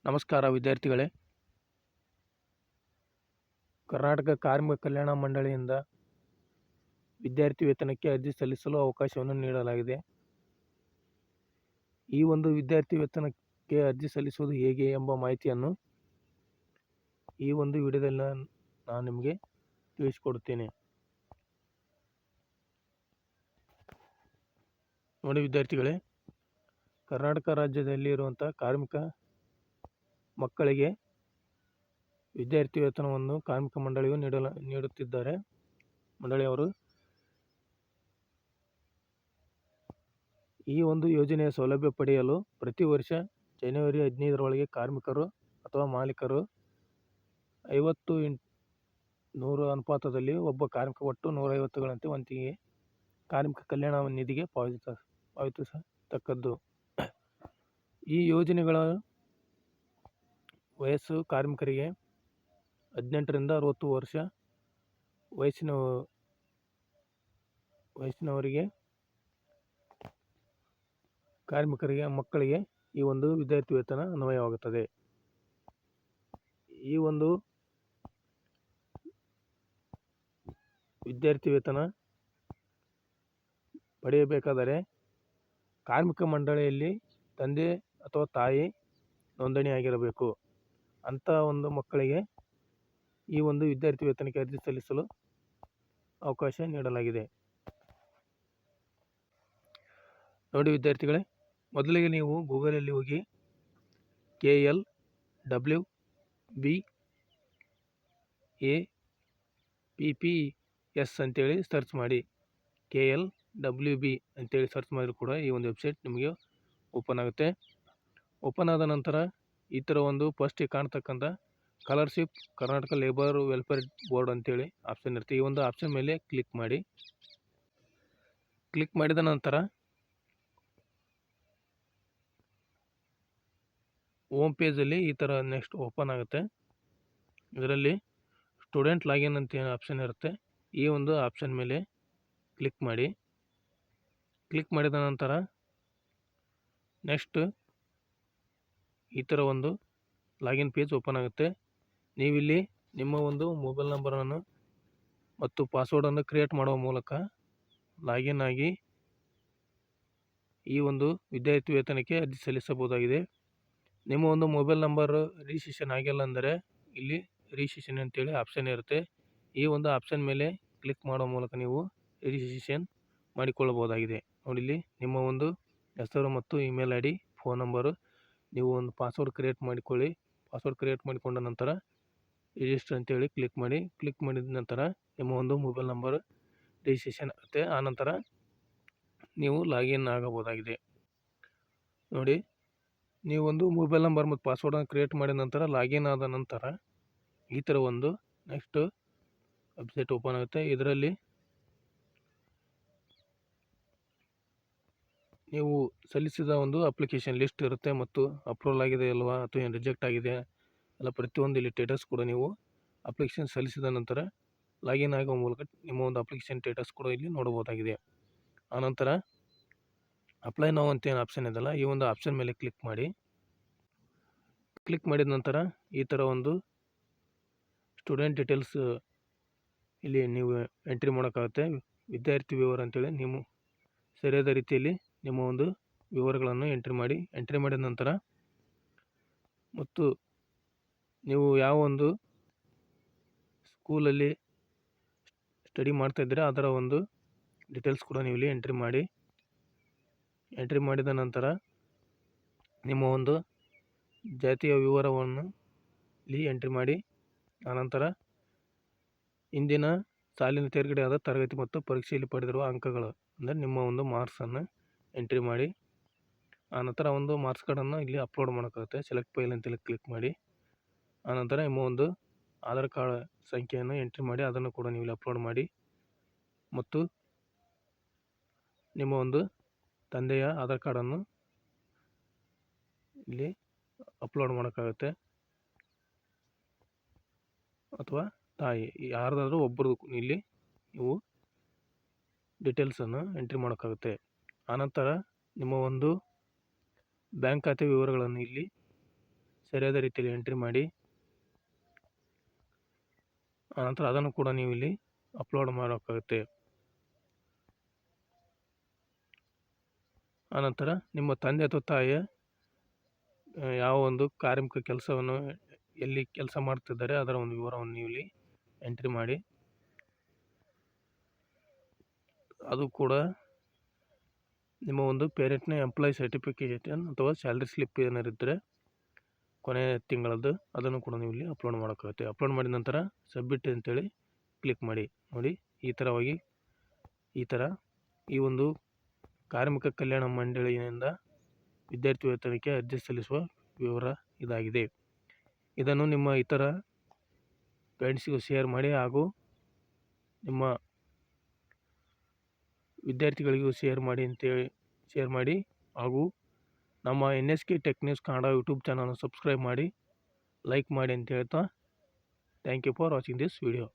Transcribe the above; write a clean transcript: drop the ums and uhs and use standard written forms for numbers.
ನಮಸ್ಕಾರ ವಿದ್ಯಾರ್ಥಿಗಳೇ. ಕರ್ನಾಟಕ ಕಾರ್ಮಿಕ ಕಲ್ಯಾಣ ಮಂಡಳಿಯಿಂದ ವಿದ್ಯಾರ್ಥಿ ವೇತನಕ್ಕೆ ಅರ್ಜಿ ಸಲ್ಲಿಸಲು ಅವಕಾಶವನ್ನು ನೀಡಲಾಗಿದೆ. ಈ ಒಂದು ವಿದ್ಯಾರ್ಥಿ ವೇತನಕ್ಕೆ ಅರ್ಜಿ ಸಲ್ಲಿಸುವುದು ಹೇಗೆ ಎಂಬ ಮಾಹಿತಿಯನ್ನು ಈ ಒಂದು ವಿಡಿಯೋದಲ್ಲಿ ನಾನು ನಿಮಗೆ ತಿಳಿಸಿಕೊಡುತ್ತೇನೆ. ನೋಡಿ ವಿದ್ಯಾರ್ಥಿಗಳೇ, ಕರ್ನಾಟಕ ರಾಜ್ಯದಲ್ಲಿ ಇರುವಂಥ ಕಾರ್ಮಿಕ ಮಕ್ಕಳಿಗೆ ವಿದ್ಯಾರ್ಥಿ ವೇತನವನ್ನು ಕಾರ್ಮಿಕ ಮಂಡಳಿಯು ನೀಡುತ್ತಿದ್ದಾರೆ. ಮಂಡಳಿಯವರು ಈ ಒಂದು ಯೋಜನೆಯ ಸೌಲಭ್ಯ ಪಡೆಯಲು ಪ್ರತಿ ವರ್ಷ ಜನವರಿ 15ರೊಳಗೆ ಕಾರ್ಮಿಕರು ಅಥವಾ ಮಾಲೀಕರು 50:100 ಅನುಪಾತದಲ್ಲಿ ಒಬ್ಬ ಕಾರ್ಮಿಕ ಒಟ್ಟು 150ಗಳಂತೆ ವಂತಿಗೆ ಕಾರ್ಮಿಕ ಕಲ್ಯಾಣ ನಿಧಿಗೆ ಪಾವತಿಸತಕ್ಕದ್ದು. ಈ ಯೋಜನೆಗಳ ವಯಸ್ಸು ಕಾರ್ಮಿಕರಿಗೆ 18ರಿಂದ 60 ವರ್ಷ ವಯಸ್ಸಿನವರಿಗೆ ಕಾರ್ಮಿಕರಿಗೆ ಮಕ್ಕಳಿಗೆ ಈ ಒಂದು ವಿದ್ಯಾರ್ಥಿ ವೇತನ ಅನ್ವಯವಾಗುತ್ತದೆ. ಈ ಒಂದು ವಿದ್ಯಾರ್ಥಿ ವೇತನ ಪಡೆಯಬೇಕಾದರೆ ಕಾರ್ಮಿಕ ಮಂಡಳಿಯಲ್ಲಿ ತಂದೆ ಅಥವಾ ತಾಯಿ ನೋಂದಣಿ ಆಗಿರಬೇಕು. ಅಂಥ ಒಂದು ಮಕ್ಕಳಿಗೆ ಈ ಒಂದು ವಿದ್ಯಾರ್ಥಿ ವೇತನಕ್ಕೆ ಅರ್ಜಿ ಸಲ್ಲಿಸಲು ಅವಕಾಶ ನೀಡಲಾಗಿದೆ. ನೋಡಿ ವಿದ್ಯಾರ್ಥಿಗಳೇ, ಮೊದಲಿಗೆ ನೀವು ಗೂಗಲಲ್ಲಿ ಹೋಗಿ KLWBAPPS ಅಂತೇಳಿ ಸರ್ಚ್ ಮಾಡಿ. KLWB ಅಂತೇಳಿ ಸರ್ಚ್ ಮಾಡಿದ್ರು ಕೂಡ ಈ ಒಂದು ವೆಬ್ಸೈಟ್ ನಿಮಗೆ ಓಪನ್ ಆಗುತ್ತೆ. ಓಪನ್ ಆದ ನಂತರ ಈ ಥರ ಒಂದು ಫಸ್ಟಿಗೆ ಕಾಣ್ತಕ್ಕಂಥ scholarship Karnataka labour welfare board ಅಂತೇಳಿ ಆಪ್ಷನ್ ಇರುತ್ತೆ. ಈ ಒಂದು ಆಪ್ಷನ್ ಮೇಲೆ ಕ್ಲಿಕ್ ಮಾಡಿ. ಕ್ಲಿಕ್ ಮಾಡಿದ ನಂತರ ಹೋಮ್ ಪೇಜಲ್ಲಿ ಈ ಥರ ನೆಕ್ಸ್ಟ್ ಓಪನ್ ಆಗುತ್ತೆ. ಇದರಲ್ಲಿ ಸ್ಟೂಡೆಂಟ್ ಲಾಗಿನ್ ಅಂತ ಆಪ್ಷನ್ ಇರುತ್ತೆ. ಈ ಒಂದು ಆಪ್ಷನ್ ಮೇಲೆ ಕ್ಲಿಕ್ ಮಾಡಿ. ಕ್ಲಿಕ್ ಮಾಡಿದ ನಂತರ ನೆಕ್ಸ್ಟ್ ಈ ಥರ ಒಂದು ಲಾಗಿನ್ ಪೇಜ್ ಓಪನ್ ಆಗುತ್ತೆ. ನೀವಿಲ್ಲಿ ನಿಮ್ಮ ಒಂದು ಮೊಬೈಲ್ ನಂಬರನ್ನು ಮತ್ತು ಪಾಸ್ವರ್ಡನ್ನು ಕ್ರಿಯೇಟ್ ಮಾಡುವ ಮೂಲಕ ಲಾಗಿನ್ ಆಗಿ ಈ ಒಂದು ವಿದ್ಯಾರ್ಥಿ ವೇತನಕ್ಕೆ ಅರ್ಜಿ ಸಲ್ಲಿಸಬಹುದಾಗಿದೆ. ನಿಮ್ಮ ಒಂದು ಮೊಬೈಲ್ ನಂಬರ್ ರಿಜಿಸ್ಟ್ರೇಷನ್ ಆಗಿಲ್ಲ ಅಂದರೆ ಇಲ್ಲಿ ರಿಜಿಸ್ಟ್ರೇಷನ್ ಅಂತೇಳಿ ಆಪ್ಷನ್ ಇರುತ್ತೆ. ಈ ಒಂದು ಆಪ್ಷನ್ ಮೇಲೆ ಕ್ಲಿಕ್ ಮಾಡುವ ಮೂಲಕ ನೀವು ರಿಜಿಸ್ಟ್ರೇಷನ್ ಮಾಡಿಕೊಳ್ಳಬಹುದಾಗಿದೆ. ನೋಡಿ, ಇಲ್ಲಿ ನಿಮ್ಮ ಒಂದು ಹೆಸರು ಮತ್ತು ಇಮೇಲ್ ID, ಫೋನ್ ನಂಬರು, ನೀವು ಒಂದು ಪಾಸ್ವರ್ಡ್ ಕ್ರಿಯೇಟ್ ಮಾಡಿಕೊಳ್ಳಿ. ಪಾಸ್ವರ್ಡ್ ಕ್ರಿಯೇಟ್ ಮಾಡಿಕೊಂಡ ನಂತರ ರಿಜಿಸ್ಟರ್ ಅಂತೇಳಿ ಕ್ಲಿಕ್ ಮಾಡಿ. ಕ್ಲಿಕ್ ಮಾಡಿದ ನಂತರ ನಿಮ್ಮ ಒಂದು ಮೊಬೈಲ್ ನಂಬರ್ ರಿಜಿಸ್ಟ್ರೇಷನ್ ಆಗುತ್ತೆ. ಆನಂತರ ನೀವು ಲಾಗಿನ್ ಆಗಬಹುದಾಗಿದೆ. ನೋಡಿ, ನೀವು ಒಂದು ಮೊಬೈಲ್ ನಂಬರ್ ಮತ್ತು ಪಾಸ್ವರ್ಡನ್ನು ಕ್ರಿಯೇಟ್ ಮಾಡಿದ ನಂತರ ಲಾಗಿನ್ ಆದ ನಂತರ ಈ ಥರ ಒಂದು ನೆಕ್ಸ್ಟ್ ವೆಬ್ಸೈಟ್ ಓಪನ್ ಆಗುತ್ತೆ. ಇದರಲ್ಲಿ ನೀವು ಸಲ್ಲಿಸಿದ ಒಂದು ಅಪ್ಲಿಕೇಶನ್ ಲಿಸ್ಟ್ ಇರುತ್ತೆ ಮತ್ತು ಅಪ್ರೂವಲ್ ಆಗಿದೆ ಅಲ್ವಾ ಅಥವಾ ಏನು ರಿಜೆಕ್ಟ್ ಆಗಿದೆ ಎಲ್ಲ ಪ್ರತಿಯೊಂದು ಇಲ್ಲಿ ಸ್ಟೇಟಸ್ ಕೂಡ ನೀವು ಅಪ್ಲಿಕೇಶನ್ ಸಲ್ಲಿಸಿದ ನಂತರ ಲಾಗಿನ್ ಆಗುವ ಮೂಲಕ ನಿಮ್ಮ ಒಂದು ಅಪ್ಲಿಕೇಶನ್ ಸ್ಟೇಟಸ್ ಕೂಡ ಇಲ್ಲಿ ನೋಡಬಹುದಾಗಿದೆ. ಆನಂತರ ಅಪ್ಲೈ ನೌ ಅಂತ ಏನು ಆಪ್ಷನ್ ಇದೆಯಲ್ಲ, ಈ ಒಂದು ಆಪ್ಷನ್ ಮೇಲೆ ಕ್ಲಿಕ್ ಮಾಡಿ. ಕ್ಲಿಕ್ ಮಾಡಿದ ನಂತರ ಈ ಥರ ಒಂದು ಸ್ಟೂಡೆಂಟ್ ಡೀಟೇಲ್ಸ್ ಇಲ್ಲಿ ನೀವು ಎಂಟ್ರಿ ಮಾಡೋಕ್ಕಾಗುತ್ತೆ. ವಿದ್ಯಾರ್ಥಿ ವಿವರ ಅಂತೇಳಿ ನೀವು ಸರಿಯಾದ ರೀತಿಯಲ್ಲಿ ನಿಮ್ಮ ಒಂದು ವಿವರಗಳನ್ನು ಎಂಟ್ರಿ ಮಾಡಿ. ಎಂಟ್ರಿ ಮಾಡಿದ ನಂತರ ಮತ್ತು ನೀವು ಯಾವ ಒಂದು ಸ್ಕೂಲಲ್ಲಿ ಸ್ಟಡಿ ಮಾಡ್ತಾಯಿದ್ದೀರಾ ಅದರ ಒಂದು ಡೀಟೇಲ್ಸ್ ಕೂಡ ನೀವು ಇಲ್ಲಿ ಎಂಟ್ರಿ ಮಾಡಿ. ಎಂಟ್ರಿ ಮಾಡಿದ ನಂತರ ನಿಮ್ಮ ಒಂದು ಜಾತಿಯ ವಿವರವನ್ನು ಇಲ್ಲಿ ಎಂಟ್ರಿ ಮಾಡಿ. ಆನಂತರ ಇಂದಿನ ಸಾಲಿನ ತೇರ್ಗಡೆಯಾದ ತರಗತಿ ಮತ್ತು ಪರೀಕ್ಷೆಯಲ್ಲಿ ಪಡೆದಿರುವ ಅಂಕಗಳು ಅಂದರೆ ನಿಮ್ಮ ಒಂದು ಮಾರ್ಕ್ಸನ್ನು ಎಂಟ್ರಿ ಮಾಡಿ. ಆನಂತರ ಒಂದು ಮಾರ್ಕ್ಸ್ ಕಾರ್ಡನ್ನು ಇಲ್ಲಿ ಅಪ್ಲೋಡ್ ಮಾಡೋಕ್ಕಾಗುತ್ತೆ. ಸೆಲೆಕ್ಟ್ ಫೈಲ್ ಅಂತೇಳಿ ಕ್ಲಿಕ್ ಮಾಡಿ. ಆನಂತರ ನಿಮ್ಮ ಒಂದು ಆಧಾರ್ ಕಾರ್ಡ್ ಸಂಖ್ಯೆಯನ್ನು ಎಂಟ್ರಿ ಮಾಡಿ, ಅದನ್ನು ಕೂಡ ನೀವು ಇಲ್ಲಿ ಅಪ್ಲೋಡ್ ಮಾಡಿ ಮತ್ತು ನಿಮ್ಮ ಒಂದು ತಂದೆಯ ಆಧಾರ್ ಕಾರ್ಡನ್ನು ಇಲ್ಲಿ ಅಪ್ಲೋಡ್ ಮಾಡೋಕ್ಕಾಗುತ್ತೆ ಅಥವಾ ತಾಯಿ ಯಾರ್ದಾದ್ರೂ ಒಬ್ಬರು ಇಲ್ಲಿ ನೀವು ಡೀಟೇಲ್ಸನ್ನು ಎಂಟ್ರಿ ಮಾಡೋಕ್ಕಾಗುತ್ತೆ. ಆನಂತರ ನಿಮ್ಮ ಒಂದು ಬ್ಯಾಂಕ್ ಖಾತೆ ವಿವರಗಳನ್ನು ಇಲ್ಲಿ ಸರಿಯಾದ ರೀತಿಯಲ್ಲಿ ಎಂಟ್ರಿ ಮಾಡಿ ಆನಂತರ ಅದನ್ನು ಕೂಡ ನೀವು ಇಲ್ಲಿ ಅಪ್ಲೋಡ್ ಮಾಡೋಕ್ಕಾಗುತ್ತೆ. ಆನಂತರ ನಿಮ್ಮ ತಂದೆ ಅಥವಾ ತಾಯಿಯ ಯಾವ ಒಂದು ಕಾರ್ಮಿಕ ಕೆಲಸವನ್ನು ಎಲ್ಲಿ ಕೆಲಸ ಮಾಡ್ತಿದ್ದಾರೆ ಅದರ ಒಂದು ವಿವರವನ್ನು ನೀವು ಇಲ್ಲಿ ಎಂಟ್ರಿ ಮಾಡಿ. ಅದು ಕೂಡ ನಿಮ್ಮ ಒಂದು ಪೇರೆಂಟ್ನ ಎಂಪ್ಲಾಯ್ ಸರ್ಟಿಫಿಕೇಷನ್ ಅಥವಾ ಸ್ಯಾಲ್ರಿ ಸ್ಲಿಪ್ ಏನಾರು ಇದ್ದರೆ ಕೊನೆಯ ತಿಂಗಳದ್ದು ಅದನ್ನು ಕೂಡ ನೀವು ಇಲ್ಲಿ ಅಪ್ಲೋಡ್ ಮಾಡೋಕ್ಕಾಗುತ್ತೆ. ಅಪ್ಲೋಡ್ ಮಾಡಿದ ನಂತರ ಸಬ್ಮಿಟ್ ಅಂತೇಳಿ ಕ್ಲಿಕ್ ಮಾಡಿ. ನೋಡಿ ಈ ಥರ ಈ ಒಂದು ಕಾರ್ಮಿಕ ಕಲ್ಯಾಣ ಮಂಡಳಿಯಿಂದ ವಿದ್ಯಾರ್ಥಿ ವೇತನಕ್ಕೆ ಅರ್ಜಿ ಸಲ್ಲಿಸುವ ವಿವರ ಇದಾಗಿದೆ. ಇದನ್ನು ನಿಮ್ಮ ಇತರ ಫ್ರೆಂಡ್ಸ್ಗೂ ಶೇರ್ ಮಾಡಿ ಹಾಗೂ ನಿಮ್ಮ ವಿದ್ಯಾರ್ಥಿಗಳಿಗೂ ಶೇರ್ ಮಾಡಿ ಹಾಗೂ ನಮ್ಮ NSK tech news Kannada YouTube ಚಾನಲ್ನ ಸಬ್ಸ್ಕ್ರೈಬ್ ಮಾಡಿ, ಲೈಕ್ ಮಾಡಿ ಅಂತ ಹೇಳ್ತಾ thank you for watching this video.